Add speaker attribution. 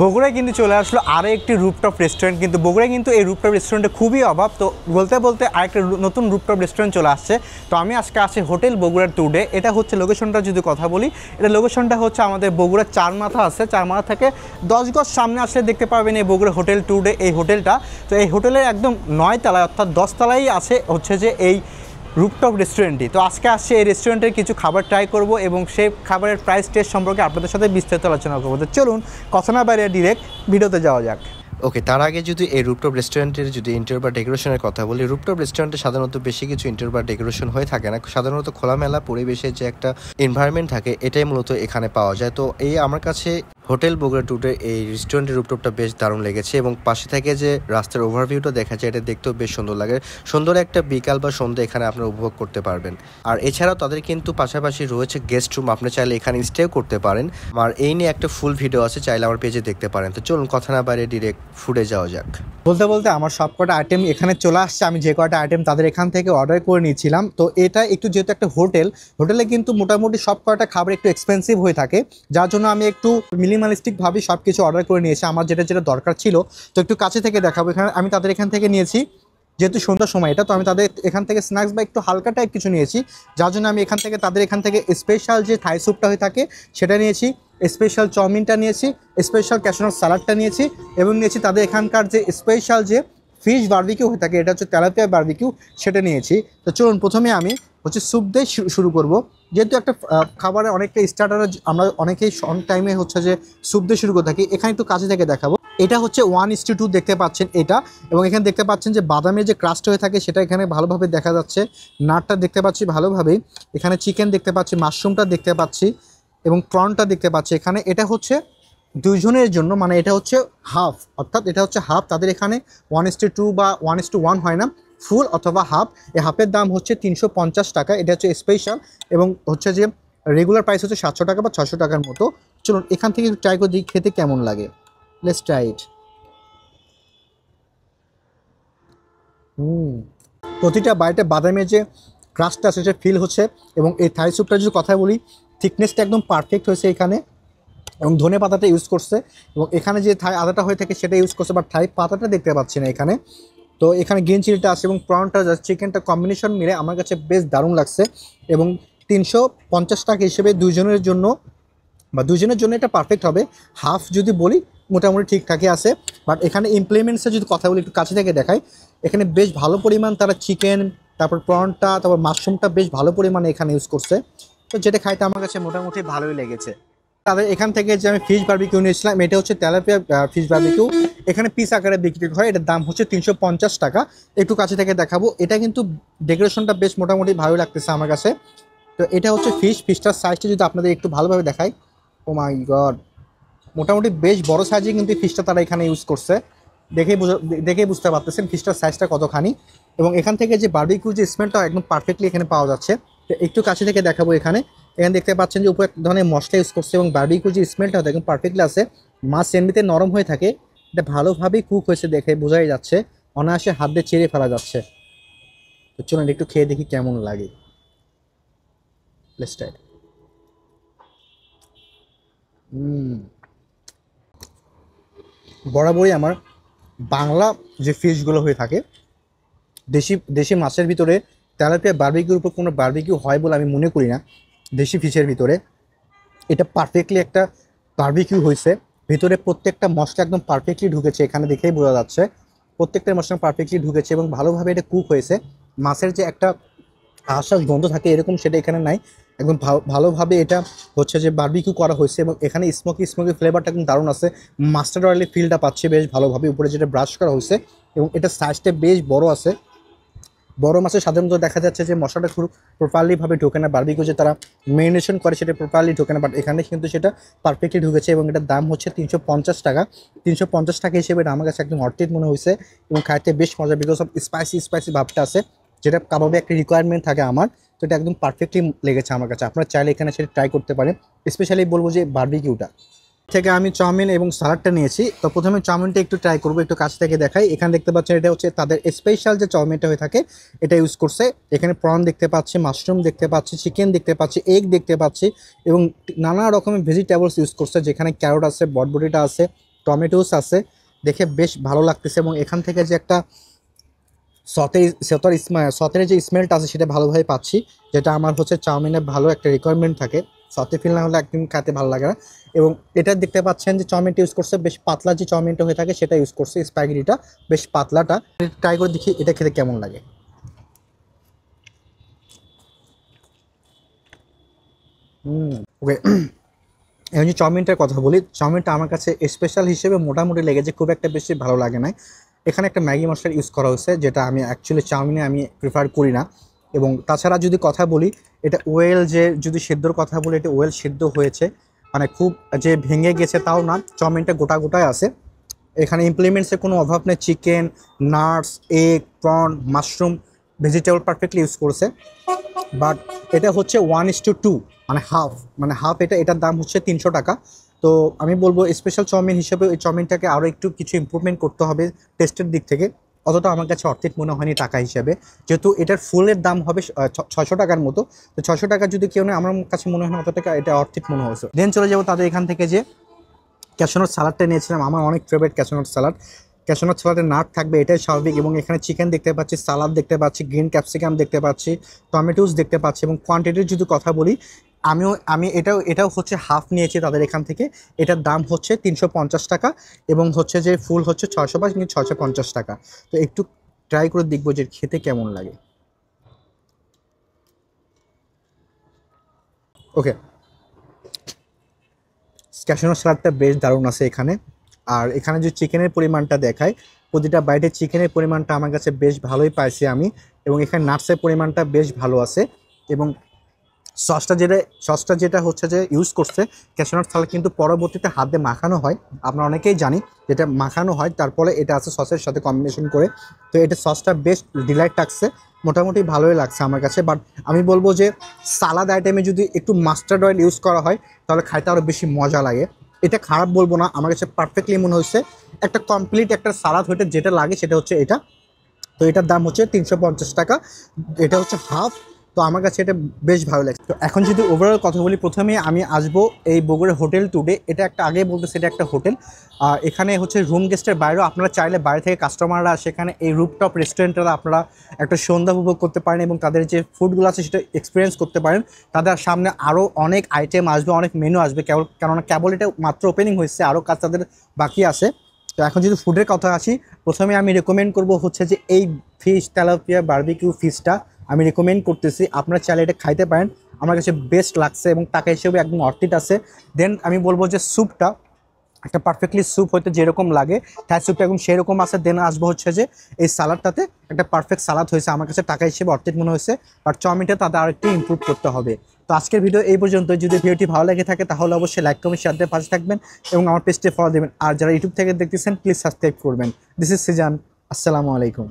Speaker 1: বগুড়ায় কিন্তু চলে আসলো আরও একটি রুপটপ রেস্টুরেন্ট। কিন্তু বগুড়ায় কিন্তু এই রুপটপ রেস্টুরেন্টে খুবই অভাব। তো বলতে বলতে আরেকটা নতুন রুপটপ রেস্টুরেন্ট চলে আসছে। তো আমি আজকে আছি হোটেল বগুড়ার টুডে। এটা হচ্ছে লোকেশনটা যদি কথা বলি, এটা লোকেশনটা হচ্ছে আমাদের বগুড়ার চার মাথা আছে, চার মাথা থেকে 10 গজ সামনে আসলে দেখতে পাবেন এই বগুড়া হোটেল টুডে এই হোটেলটা। তো এই হোটেলের একদম 9 তলায় অর্থাৎ 10 তলায় আছে হচ্ছে যে এই রুপটপ রেস্টুরেন্টটি। তো আজকে আসছে এই রেস্টুরেন্টের কিছু খাবার ট্রাই করব এবং সেই খাবারের প্রাইস টেস্ট সম্পর্কে আপনাদের সাথে বিস্তারিত আলোচনা করবো। তো চলুন কথা না বাইরে ডিরেক্ট ভিডিওতে যাওয়া যাক।
Speaker 2: ওকে, তার আগে যদি এই রুপটপ রেস্টুরেন্টের যদি ইন্টেরিয়র বা ডেকোরেশনের কথা বলি, রুপটপ রেস্টুরেন্টে সাধারণত বেশি কিছু ইন্টেরিয়র বা ডেকোরেশন হয়ে থাকে না। সাধারণত খোলামেলা পরিবেশে যে একটা এনভায়রনমেন্ট থাকে এটাই মূলত এখানে পাওয়া যায়। তো এই আমার কাছে হোটেল বগুড়া টুডে এই রেস্টুরেন্টের রুপটপটা বেশ দারুণ লেগেছে এবং পাশে থেকে যে রাস্তার ওভারভিউটা দেখা যায় এটা দেখতেও বেশ সুন্দর লাগে। সুন্দর একটা বিকাল বা সন্ধ্যা এখানে আপনারা উপভোগ করতে পারবেন। আর এছাড়াও তাদের কিন্তু পাশাপাশি রয়েছে গেস্ট রুম, আপনি চাইলে এখানে স্টেও করতে পারেন। আর এই নিয়ে একটা ফুল ভিডিও আছে, চাইলে আমার পেজে দেখতে পারেন। তো চলুন কথা না বাইরে ডিরেক্ট ফুডে যাওয়া যাক।
Speaker 1: বলতে বলতে আমার সব কটা আইটেম এখানে চলে আসছে। আমি যে কটা আইটেম তাদের এখান থেকে অর্ডার করে নিয়েছিলাম। তো এটা একটু যেহেতু একটা হোটেলে কিন্তু মোটামুটি সব কটা খাবার একটু এক্সপেন্সিভ হয়ে থাকে, যার জন্য আমি একটু মিনিমালিস্টিকভাবে সব কিছু অর্ডার করে নিয়েছি আমার যেটা যেটা দরকার ছিল। তো একটু কাছে থেকে দেখাবো। এখানে আমি তাদের এখান থেকে নিয়েছি, যেহেতু সন্ধ্যার সময় এটা, তো আমি তাদের এখান থেকে স্ন্যাক্স বা একটু হালকা টাইপ কিছু নিয়েছি, যার জন্য আমি তাদের এখান থেকে স্পেশাল যে থাই স্যুপটা হয়ে থাকে সেটা নিয়েছি, স্পেশাল চাউমিনটা নিয়েছি, স্পেশাল ক্যাশনাট সালাডটা নিয়েছি এবং নিয়েছি তাদের এখানকার যে স্পেশাল যে ফিশ বারবিকিউ হয়ে থাকে, এটা হচ্ছে তেলাপিয়া বারবিকিউ, সেটা নিয়েছি। তো চলুন প্রথমে আমি হচ্ছে স্যুপ দিয়ে শুরু করব। যেহেতু একটা খাবারে অনেকটা স্টার্টারে আমরা অনেকেই অন টাইমে হচ্ছে যে স্যুপ দিয়ে শুরু করে থাকি। এখানে একটু কাছে থেকে দেখাবো। এটা হচ্ছে 1:2 দেখতে পাচ্ছেন এটা, এবং এখানে দেখতে পাচ্ছেন যে বাদামের যে ক্রাস্ট হয়ে থাকে সেটা এখানে ভালোভাবে দেখা যাচ্ছে। নাটটা দেখতে পাচ্ছি ভালোভাবেই, এখানে চিকেন দেখতে পাচ্ছি, মাশরুমটা দেখতে পাচ্ছি এবং প্রনটা দেখতে পাচ্ছি এখানে। এটা হচ্ছে দুইজনের জন্য, মানে এটা হচ্ছে হাফ, অর্থাৎ এটা হচ্ছে হাফ। তাদের এখানে 1:2 বা 1:1 হয় না, ফুল অথবা হাফ। এই হাফের দাম হচ্ছে 350 টাকা। এটা হচ্ছে স্পেশাল এবং হচ্ছে যে রেগুলার প্রাইস হচ্ছে 700 টাকা বা 600 টাকার মতো। চলুন এখান থেকে ট্রাই করে দিই খেতে কেমন লাগে। Let's try it. প্রতিটা বাইটে বাদামের যে ক্রাস্টটা আছে সেটা ফিল হচ্ছে। এবং এই থাই স্যুপটা যদি কথা বলি, থিকনেসটা একদম পারফেক্ট হয়েছে এখানে, এবং ধনে পাতাটা ইউজ করছে। এবং এখানে যে থাই আদাটা হয়ে থাকে সেটা ইউজ করছে, বাট থাই পাতাটা দেখতে পাচ্ছি না এখানে। তো এখানে গ্রিন চিলিটা আছে এবং প্রনটা চিকেনটা কম্বিনেশন মিলে আমার কাছে বেশ দারুণ লাগছে। এবং 350 টাকা হিসেবে দুইজনের জন্য এটা পারফেক্ট হবে। হাফ যদি বলি মোটামুটি ঠিকঠাকই আছে। বাট এখানে ইমপ্লিমেন্টসে যদি কথা বলি, একটু কাছে থেকে দেখাই, এখানে বেশ ভালো পরিমাণ তারা চিকেন, তারপর প্রনটা, তারপর মাশরুমটা বেশ ভালো পরিমাণে এখানে ইউজ করছে। তো যেটা খাইতে আমার কাছে মোটামুটি ভালোই লেগেছে। তাদের এখান থেকে যে আমি ফিশ বারবিকিউ নিয়েছিলাম, এটা হচ্ছে তেলাপিয়া ফিশ বারবিকিউ। এখানে পিস আকারে বিক্রি হয়, এটার দাম হচ্ছে 350 টাকা। একটু কাছে থেকে দেখাবো। এটা কিন্তু ডেকোরেশনটা বেশ মোটামুটি ভালোই লাগতেছে আমার কাছে। তো এটা হচ্ছে ফিশটার সাইজটা যদি আপনাদের একটু ভালোভাবে দেখাই, ও মাই গড, মোটামুটি বেশ বড় সাইজে কিন্তু ফিশটা তারা এখানে ইউজ করছে। দেখেই বুঝতে পারতেছেন ফিশটার সাইজটা কতখানি। এবং এখান থেকে যে বারবিকিউ যে স্মেলটা একদম পারফেক্টলি এখানে পাওয়া যাচ্ছে। তো একটু কাছে থেকে দেখাবো। এখানে দেখতে পাচ্ছেন যে উপরে এক ধরনের মশলা ইউজ করছে এবং বারবিকিউ যে স্মেলটা একদম পারফেক্টলি আছে। মাছ এমনিতে নরম হয়ে থাকে, এটা ভালোভাবেই কুক হয়েছে দেখে বোঝাই যাচ্ছে, অনায়াসে হাত দিয়ে ছেড়ে ফেলা যাচ্ছে। তো চলুন একটু খেয়ে দেখি কেমন লাগে। Let's try. বরাবরই আমার বাংলা যে ফিশগুলো হয়ে থাকে, দেশি মাছের ভিতরে তেলাপিয়া বারবিকিউর উপর কোনো বারবিকিউ হয় বলে আমি মনে করি না। দেশি ফিশের ভিতরে এটা পারফেক্টলি একটা বারবিকিউ হয়েছে। ভিতরে প্রত্যেকটা মশলা একদম পারফেক্টলি ঢুকেছে, এখানে দেখেই বোঝা যাচ্ছে প্রত্যেকটা মশলা পারফেক্টলি ঢুকেছে এবং ভালোভাবে এটা কুক হয়েছে। মাছের যে একটা আশ্বাস গন্ধ থাকে এরকম সেটা এখানে নাই, একদম ভালোভাবে এটা হচ্ছে যে বারবিকিউ করা হয়েছে। এবং এখানে স্মোকি ফ্লেভারটা একদম দারুণ আছে। মাস্টার্ড অয়েলের ফিলটা পাচ্ছে বেশ ভালোভাবে, উপরে যেটা ব্রাশ করা হয়েছে। এবং এটা সাইজটা বেশ বড় আছে। বড় মাছের সাধারণত দেখা যাচ্ছে যে মশলাটা খুব প্রপারলিভাবে ঢোকে না, বারবিকিউ যে তারা মেরিনেশন করে সেটা প্রপারলি ঢোকে না, বাট এখানে কিন্তু সেটা পারফেক্টলি ঢুকেছে। এবং এটার দাম হচ্ছে 350 টাকা। 350 টাকা হিসেবে এটা আমার কাছে একদম অর্থিত মনে হয়েছে এবং খাইতে বেশ মজা, বিকজ অফ স্পাইসি ভাবটা আছে, যেটা কাবাবে একটা রিকোয়ারমেন্ট থাকে আমার। তো এটা একদম পারফেক্টলি লেগেছে আমার কাছে। আপনারা চাইলে এখানে সেটা ট্রাই করতে পারেন। স্পেশালি বলবো যে বারবিকিউটা থেকে আমি চাউমিন এবং সালাডটা নিয়েছি। তো প্রথমে চাউমিনটা একটু ট্রাই করবো, একটু কাছ থেকে দেখাই। এখানে দেখতে পাচ্ছেন এটা হচ্ছে তাদের স্পেশাল যে চাউমিনটা হয়ে থাকে এটা ইউজ করছে। এখানে প্রন দেখতে পাচ্ছি, মাশরুম দেখতে পাচ্ছি, চিকেন দেখতে পাচ্ছি, এগ দেখতে পাচ্ছি এবং নানা রকমের ভেজিটেবলস ইউজ করছে, যেখানে ক্যারট আছে, বটবটিটা আছে, টমেটোস আছে, দেখে বেশ ভালো লাগতেছে। এবং এখান থেকে যে একটা সতের যে স্মেলটা আছে সেটা ভালোভাবে পাচ্ছি, যেটা আমার হচ্ছে চাউমিনের ভালো একটা রিকোয়ারমেন্ট থাকে। সতে ফিল না হলে একদম খেতে ভালো লাগে না। এবং এটা দেখতে পাচ্ছেন যে চাউমিনটা ইউজ করছে বেশ পাতলা, যে চাউমিনটা হয়ে থাকে সেটা ইউজ করছে, স্প্যাগেটিটা বেশ পাতলাটা। ট্রাই করে দেখি এটা খেতে কেমন লাগে। ওকে, এখন যে চাউমিনটার কথা বলি, চাউমিনটা আমার কাছে স্পেশাল হিসেবে মোটামুটি লেগেছে, খুব একটা বেশি ভালো লাগে না। এখানে একটা ম্যাগি মশলা ইউজ করা হয়েছে, যেটা আমি অ্যাকচুয়ালি চাউমিনে আমি প্রিফার করি না। এবং তাছাড়া যদি কথা বলি, এটা ওয়েল যে যদি সেদ্ধর কথা বলি, এটা ওয়েল সেদ্ধ হয়েছে, মানে খুব যে ভেঙে গেছে তাও না, চাউমিনটা গোটা গোটায় আছে। এখানে ইমপ্লিমেন্টসের কোনো অভাব নেই, chicken, nuts, egg, prawn, mushroom, vegetable perfectly use করেছে। বাট এটা হচ্ছে 1:2, মানে হাফ এটার দাম হচ্ছে 300 টাকা। তো আমি বলবো স্পেশাল চাউমিন হিসেবে এই চাউমিনটাকে আরও একটু কিছু ইমপ্রুভমেন্ট করতে হবে টেস্টের দিক থেকে। অতটা আমার কাছে অর্থিক মনে হয়নি টাকা হিসেবে, যেহেতু এটার ফুলের দাম হবে 600 টাকার মতো। তো 600 টাকা যদি কেউ নেয়, আমার কাছে মনে হয় না অত টাকা এটা অর্থিক মনে হয়েছে। দেন চলে যাবো তাদের এখান থেকে যে ক্যাশনাট সালাডটা নিয়েছিলাম, আমার অনেক ফেভারিট ক্যাশনাট সালাড। ক্যাশনাট সালাডের নাট থাকবে, এটাই স্বাভাবিক। এবং এখানে চিকেন দেখতে পাচ্ছি, সালাদ দেখতে পাচ্ছি, গ্রিন ক্যাপসিকাম দেখতে পাচ্ছি, টমেটোস দেখতে পাচ্ছি। এবং কোয়ান্টিটির যদি কথা বলি, আমি এটাও হচ্ছে হাফ নিয়েছি তাদের এখান থেকে। এটার দাম হচ্ছে 350 টাকা, এবং হচ্ছে যে ফুল হচ্ছে 600 বা 650 টাকা। তো একটু ট্রাই করে দেখবো যে খেতে কেমন লাগে। ওকে, ক্যাশনাট সালাডটা বেশ দারুণ আছে এখানে। আর এখানে যে চিকেনের পরিমাণটা দেখায়, প্রতিটা বাইটে চিকেনের পরিমাণটা আমার কাছে বেশ ভালোই পাইছি আমি। এবং এখানে নাটসের পরিমাণটা বেশ ভালো আছে। এবং সসটা যেটা হচ্ছে যে ইউজ করছে ক্যাশনাট সালাড, কিন্তু পরবর্তীতে হাত দিয়ে মাখানো হয়, আমরা অনেকেই জানি যেটা মাখানো হয়, তারপরে এটা আছে সসের সাথে কম্বিনেশন করে। তো এটা সসটা বেশ ডিলাইট লাগছে, মোটামুটি ভালোই লাগছে আমার কাছে। বাট আমি বলবো যে সালাদ আইটেমে যদি একটু মাস্টার্ড অয়েল ইউজ করা হয়, তাহলে খাইতে আরও বেশি মজা লাগে। এটা খারাপ বলবো না, আমার কাছে পারফেক্টলি মনে হচ্ছে একটা কমপ্লিট একটা সালাদ হইতে যেটা লাগে সেটা হচ্ছে এটা। তো এটার দাম হচ্ছে 350 টাকা, এটা হচ্ছে হাফ। তো আমার কাছে এটা বেশ ভালো লাগছে। তো এখন যদি ওভারঅল কথা বলি, প্রথমে আমি আসবো এই বগুড়া হোটেল টুডে। এটা একটা আগে বলতেছে এটা একটা হোটেল। এখানে হচ্ছে রুম গেস্টের বাইরেও আপনারা চাইলে বাইরে থেকে কাস্টমাররা সেখানে এই রুফটপ রেস্টুরেন্টে আপনারা একটা সন্ধ্যা উপভোগ করতে পারেন, এবং তাদের যে ফুডগুলো আছে সেটা এক্সপিরিয়েন্স করতে পারেন। তাদের সামনে আরও অনেক আইটেম আসবে, অনেক মেনু আসবে, কেননা কেবল এটা মাত্র ওপেনিং হয়েছে, আরও কাজ তাদের বাকি আছে। তো এখন যদি ফুডের কথা আসি, প্রথমে আমি রেকমেন্ড করব হচ্ছে যে এই ফিশ তেলাপিয়া বারবিকিউ ফিশটা আমি রেকমেন্ড করতেছি, আপনারা চাইলে এটা খাইতে পারেন। আমার কাছে বেস্ট লাগছে এবং টাকা হিসেবে একদম অর্থিত আছে। দেন আমি বলবো যে স্যুপটা একটা পারফেক্টলি স্যুপ হয়তো যেরকম লাগে, থাই স্যুপটা একদম সেরকম আছে। দেন আসবো হচ্ছে যে এই সালাডটাতে একটা পারফেক্ট সালাদ হয়েছে, আমার কাছে টাকা হিসেবে অর্থিত মনে হয়েছে। আর চাউমিনটা তাদের আরেকটু ইমপ্রুভ করতে হবে। তো আজকের ভিডিও এই পর্যন্ত। যদি ভিডিওটি ভালো লেগে থাকে তাহলে অবশ্যই লাইক কমেন্ট শেয়ার দিয়ে পাশে থাকবেন এবং আমার পেজটি ফলো দেবেন। আর যারা ইউটিউব থেকে দেখতেছেন প্লিজ সাবস্ক্রাইব করবেন। দিস ইজ সিজান, আসসালামু আলাইকুম।